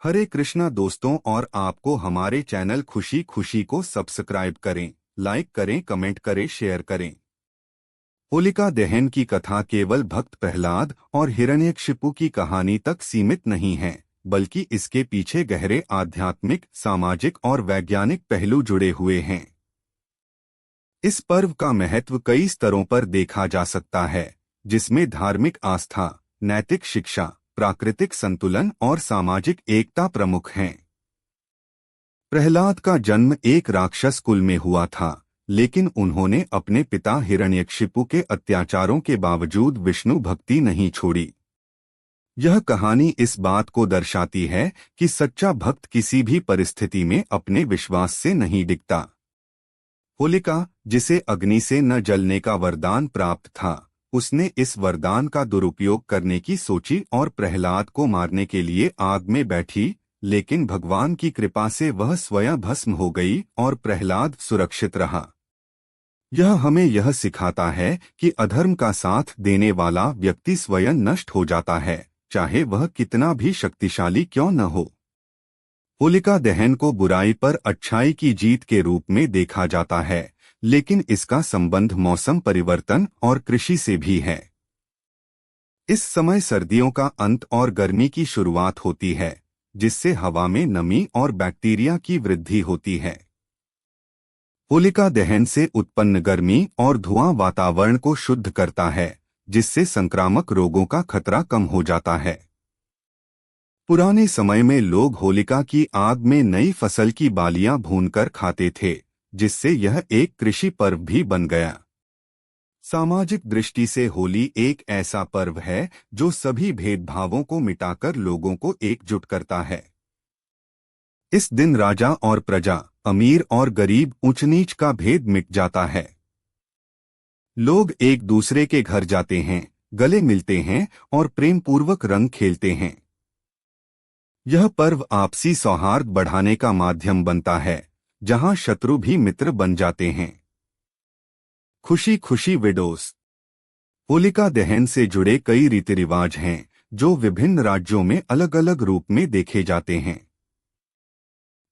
हरे कृष्णा दोस्तों, और आपको हमारे चैनल खुशी खुशी को सब्सक्राइब करें, लाइक करें, कमेंट करें, शेयर करें। होलिका दहन की कथा केवल भक्त प्रहलाद और हिरण्यकशिपु की कहानी तक सीमित नहीं है, बल्कि इसके पीछे गहरे आध्यात्मिक, सामाजिक और वैज्ञानिक पहलू जुड़े हुए हैं। इस पर्व का महत्व कई स्तरों पर देखा जा सकता है, जिसमें धार्मिक आस्था, नैतिक शिक्षा, प्राकृतिक संतुलन और सामाजिक एकता प्रमुख हैं। प्रहलाद का जन्म एक राक्षस कुल में हुआ था, लेकिन उन्होंने अपने पिता हिरण्यकशिपु के अत्याचारों के बावजूद विष्णु भक्ति नहीं छोड़ी। यह कहानी इस बात को दर्शाती है कि सच्चा भक्त किसी भी परिस्थिति में अपने विश्वास से नहीं डिगता। होलिका, जिसे अग्नि से न जलने का वरदान प्राप्त था, उसने इस वरदान का दुरुपयोग करने की सोची और प्रहलाद को मारने के लिए आग में बैठी, लेकिन भगवान की कृपा से वह स्वयं भस्म हो गई और प्रहलाद सुरक्षित रहा। यह हमें यह सिखाता है कि अधर्म का साथ देने वाला व्यक्ति स्वयं नष्ट हो जाता है, चाहे वह कितना भी शक्तिशाली क्यों न हो। होलिका दहन को बुराई पर अच्छाई की जीत के रूप में देखा जाता है, लेकिन इसका संबंध मौसम परिवर्तन और कृषि से भी है। इस समय सर्दियों का अंत और गर्मी की शुरुआत होती है, जिससे हवा में नमी और बैक्टीरिया की वृद्धि होती है। होलिका दहन से उत्पन्न गर्मी और धुआं वातावरण को शुद्ध करता है, जिससे संक्रामक रोगों का खतरा कम हो जाता है। पुराने समय में लोग होलिका की आग में नई फसल की बालियां भूनकर खाते थे, जिससे यह एक कृषि पर्व भी बन गया। सामाजिक दृष्टि से होली एक ऐसा पर्व है जो सभी भेदभावों को मिटाकर लोगों को एकजुट करता है। इस दिन राजा और प्रजा, अमीर और गरीब, ऊंच नीच का भेद मिट जाता है। लोग एक दूसरे के घर जाते हैं, गले मिलते हैं और प्रेम पूर्वक रंग खेलते हैं। यह पर्व आपसी सौहार्द बढ़ाने का माध्यम बनता है, जहां शत्रु भी मित्र बन जाते हैं। खुशी खुशी विडोस। होलिका दहन से जुड़े कई रीति रिवाज हैं, जो विभिन्न राज्यों में अलग अलग रूप में देखे जाते हैं।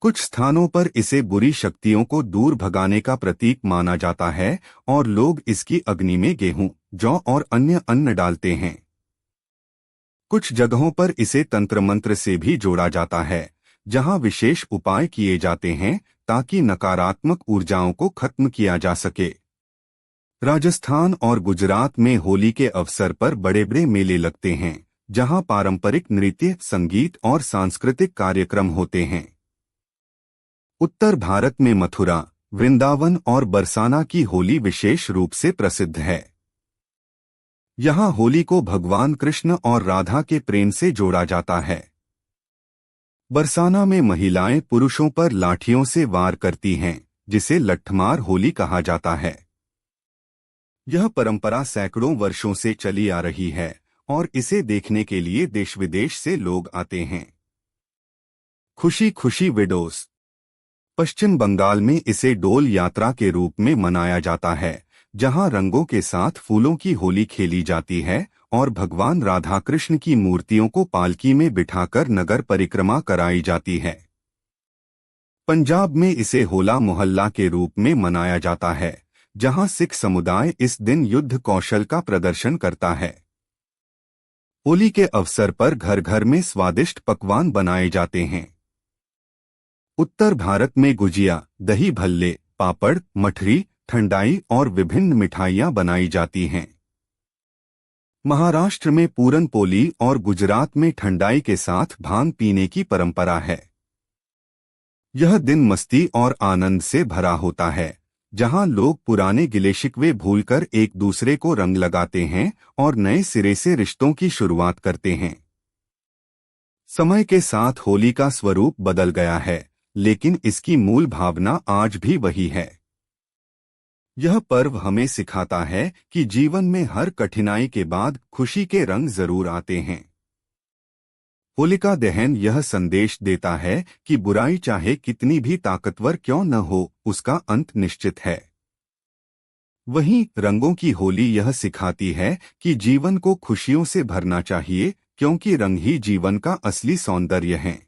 कुछ स्थानों पर इसे बुरी शक्तियों को दूर भगाने का प्रतीक माना जाता है और लोग इसकी अग्नि में गेहूं, जौ और अन्य अन्न डालते हैं। कुछ जगहों पर इसे तंत्र मंत्र से भी जोड़ा जाता है, जहां विशेष उपाय किए जाते हैं ताकि नकारात्मक ऊर्जाओं को खत्म किया जा सके। राजस्थान और गुजरात में होली के अवसर पर बड़े बड़े मेले लगते हैं, जहां पारंपरिक नृत्य, संगीत और सांस्कृतिक कार्यक्रम होते हैं। उत्तर भारत में मथुरा, वृंदावन और बरसाना की होली विशेष रूप से प्रसिद्ध है। यहाँ होली को भगवान कृष्ण और राधा के प्रेम से जोड़ा जाता है। बरसाना में महिलाएं पुरुषों पर लाठियों से वार करती हैं, जिसे लट्ठमार होली कहा जाता है। यह परंपरा सैकड़ों वर्षों से चली आ रही है और इसे देखने के लिए देश विदेश से लोग आते हैं। खुशी खुशी विडोस। पश्चिम बंगाल में इसे डोल यात्रा के रूप में मनाया जाता है, जहां रंगों के साथ फूलों की होली खेली जाती है और भगवान राधा कृष्ण की मूर्तियों को पालकी में बिठाकर नगर परिक्रमा कराई जाती है। पंजाब में इसे होला मोहल्ला के रूप में मनाया जाता है, जहां सिख समुदाय इस दिन युद्ध कौशल का प्रदर्शन करता है। होली के अवसर पर घर घर में स्वादिष्ट पकवान बनाए जाते हैं। उत्तर भारत में गुजिया, दही भल्ले, पापड़, मठरी, ठंडाई और विभिन्न मिठाइयां बनाई जाती हैं। महाराष्ट्र में पूरन पोली और गुजरात में ठंडाई के साथ भांग पीने की परंपरा है। यह दिन मस्ती और आनंद से भरा होता है, जहां लोग पुराने गिले शिकवे भूलकर एक दूसरे को रंग लगाते हैं और नए सिरे से रिश्तों की शुरुआत करते हैं। समय के साथ होली का स्वरूप बदल गया है, लेकिन इसकी मूल भावना आज भी वही है। यह पर्व हमें सिखाता है कि जीवन में हर कठिनाई के बाद खुशी के रंग जरूर आते हैं। होलिका दहन यह संदेश देता है कि बुराई चाहे कितनी भी ताकतवर क्यों न हो, उसका अंत निश्चित है। वहीं रंगों की होली यह सिखाती है कि जीवन को खुशियों से भरना चाहिए, क्योंकि रंग ही जीवन का असली सौंदर्य है।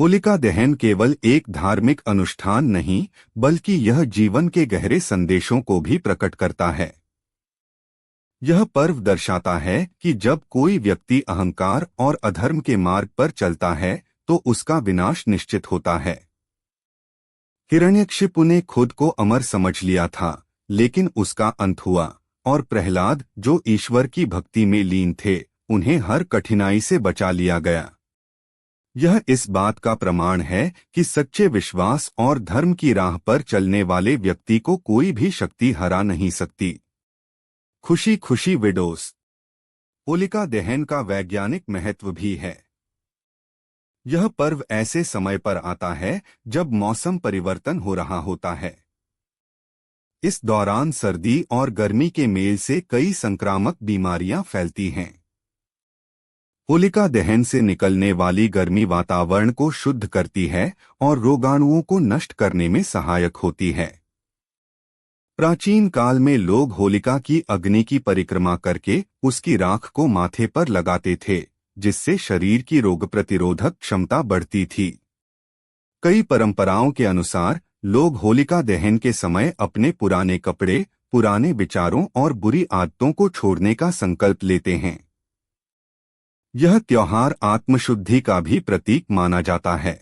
होलिका दहन केवल एक धार्मिक अनुष्ठान नहीं, बल्कि यह जीवन के गहरे संदेशों को भी प्रकट करता है। यह पर्व दर्शाता है कि जब कोई व्यक्ति अहंकार और अधर्म के मार्ग पर चलता है तो उसका विनाश निश्चित होता है। हिरण्यकशिपु ने खुद को अमर समझ लिया था, लेकिन उसका अंत हुआ और प्रहलाद, जो ईश्वर की भक्ति में लीन थे, उन्हें हर कठिनाई से बचा लिया गया। यह इस बात का प्रमाण है कि सच्चे विश्वास और धर्म की राह पर चलने वाले व्यक्ति को कोई भी शक्ति हरा नहीं सकती। खुशी खुशी विडोस। होलिका दहन का वैज्ञानिक महत्व भी है। यह पर्व ऐसे समय पर आता है जब मौसम परिवर्तन हो रहा होता है। इस दौरान सर्दी और गर्मी के मेल से कई संक्रामक बीमारियां फैलती हैं। होलिका दहन से निकलने वाली गर्मी वातावरण को शुद्ध करती है और रोगाणुओं को नष्ट करने में सहायक होती है। प्राचीन काल में लोग होलिका की अग्नि की परिक्रमा करके उसकी राख को माथे पर लगाते थे, जिससे शरीर की रोग प्रतिरोधक क्षमता बढ़ती थी। कई परंपराओं के अनुसार लोग होलिका दहन के समय अपने पुराने कपड़े, पुराने विचारों और बुरी आदतों को छोड़ने का संकल्प लेते हैं। यह त्योहार आत्मशुद्धि का भी प्रतीक माना जाता है।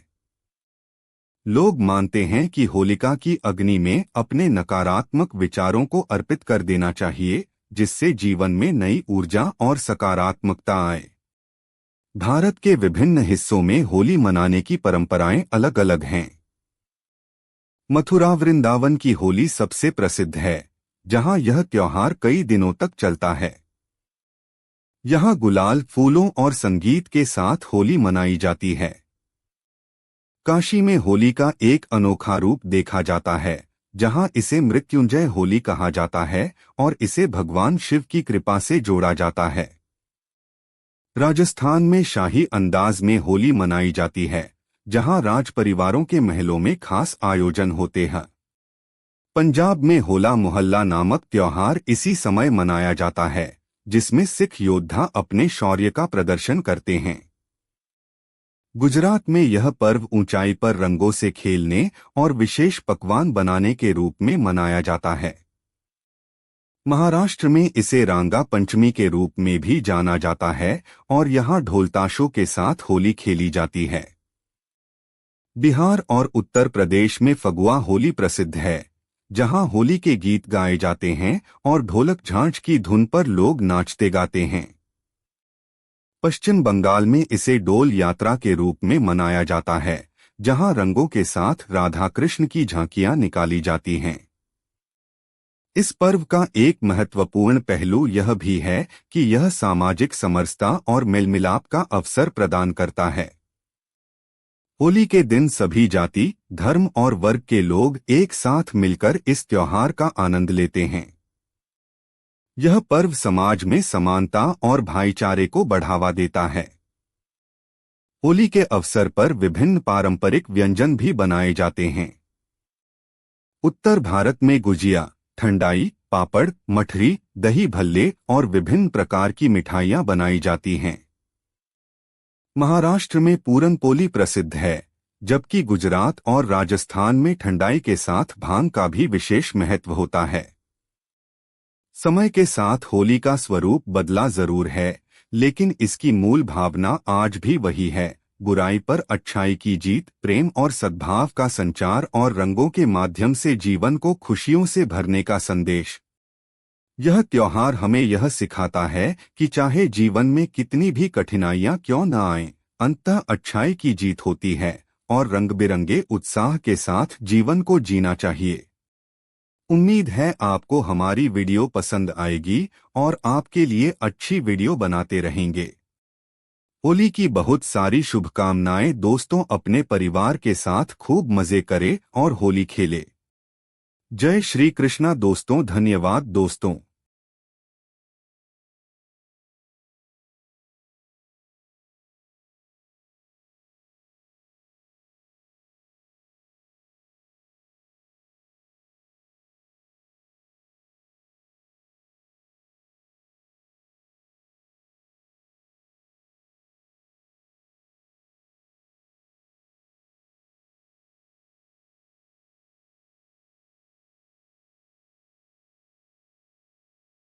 लोग मानते हैं कि होलिका की अग्नि में अपने नकारात्मक विचारों को अर्पित कर देना चाहिए, जिससे जीवन में नई ऊर्जा और सकारात्मकता आए। भारत के विभिन्न हिस्सों में होली मनाने की परंपराएं अलग अलग हैं। मथुरा वृंदावन की होली सबसे प्रसिद्ध है, जहां यह त्योहार कई दिनों तक चलता है। यहाँ गुलाल, फूलों और संगीत के साथ होली मनाई जाती है। काशी में होली का एक अनोखा रूप देखा जाता है, जहां इसे मृत्युंजय होली कहा जाता है और इसे भगवान शिव की कृपा से जोड़ा जाता है। राजस्थान में शाही अंदाज में होली मनाई जाती है, जहां राज परिवारों के महलों में खास आयोजन होते हैं। पंजाब में होला मोहल्ला नामक त्योहार इसी समय मनाया जाता है, जिसमें सिख योद्धा अपने शौर्य का प्रदर्शन करते हैं। गुजरात में यह पर्व ऊंचाई पर रंगों से खेलने और विशेष पकवान बनाने के रूप में मनाया जाता है। महाराष्ट्र में इसे रांगा पंचमी के रूप में भी जाना जाता है और यहाँ ढोलताशों के साथ होली खेली जाती है। बिहार और उत्तर प्रदेश में फगुआ होली प्रसिद्ध है, जहां होली के गीत गाए जाते हैं और ढोलक झांझ की धुन पर लोग नाचते गाते हैं। पश्चिम बंगाल में इसे डोल यात्रा के रूप में मनाया जाता है, जहां रंगों के साथ राधा कृष्ण की झांकियां निकाली जाती हैं। इस पर्व का एक महत्वपूर्ण पहलू यह भी है कि यह सामाजिक समरसता और मेलमिलाप का अवसर प्रदान करता है। होली के दिन सभी जाति, धर्म और वर्ग के लोग एक साथ मिलकर इस त्योहार का आनंद लेते हैं। यह पर्व समाज में समानता और भाईचारे को बढ़ावा देता है। होली के अवसर पर विभिन्न पारंपरिक व्यंजन भी बनाए जाते हैं। उत्तर भारत में गुजिया, ठंडाई, पापड़, मठरी, दही भल्ले और विभिन्न प्रकार की मिठाइयाँ बनाई जाती हैं। महाराष्ट्र में पूरन पोली प्रसिद्ध है, जबकि गुजरात और राजस्थान में ठंडाई के साथ भांग का भी विशेष महत्व होता है। समय के साथ होली का स्वरूप बदला जरूर है, लेकिन इसकी मूल भावना आज भी वही है। बुराई पर अच्छाई की जीत, प्रेम और सद्भाव का संचार और रंगों के माध्यम से जीवन को खुशियों से भरने का संदेश। यह त्योहार हमें यह सिखाता है कि चाहे जीवन में कितनी भी कठिनाइयां क्यों न आएं, अंततः अच्छाई की जीत होती है और रंग बिरंगे उत्साह के साथ जीवन को जीना चाहिए। उम्मीद है आपको हमारी वीडियो पसंद आएगी और आपके लिए अच्छी वीडियो बनाते रहेंगे। होली की बहुत सारी शुभकामनाएं दोस्तों। अपने परिवार के साथ खूब मजे करें और होली खेलें। जय श्री कृष्णा दोस्तों। धन्यवाद दोस्तों।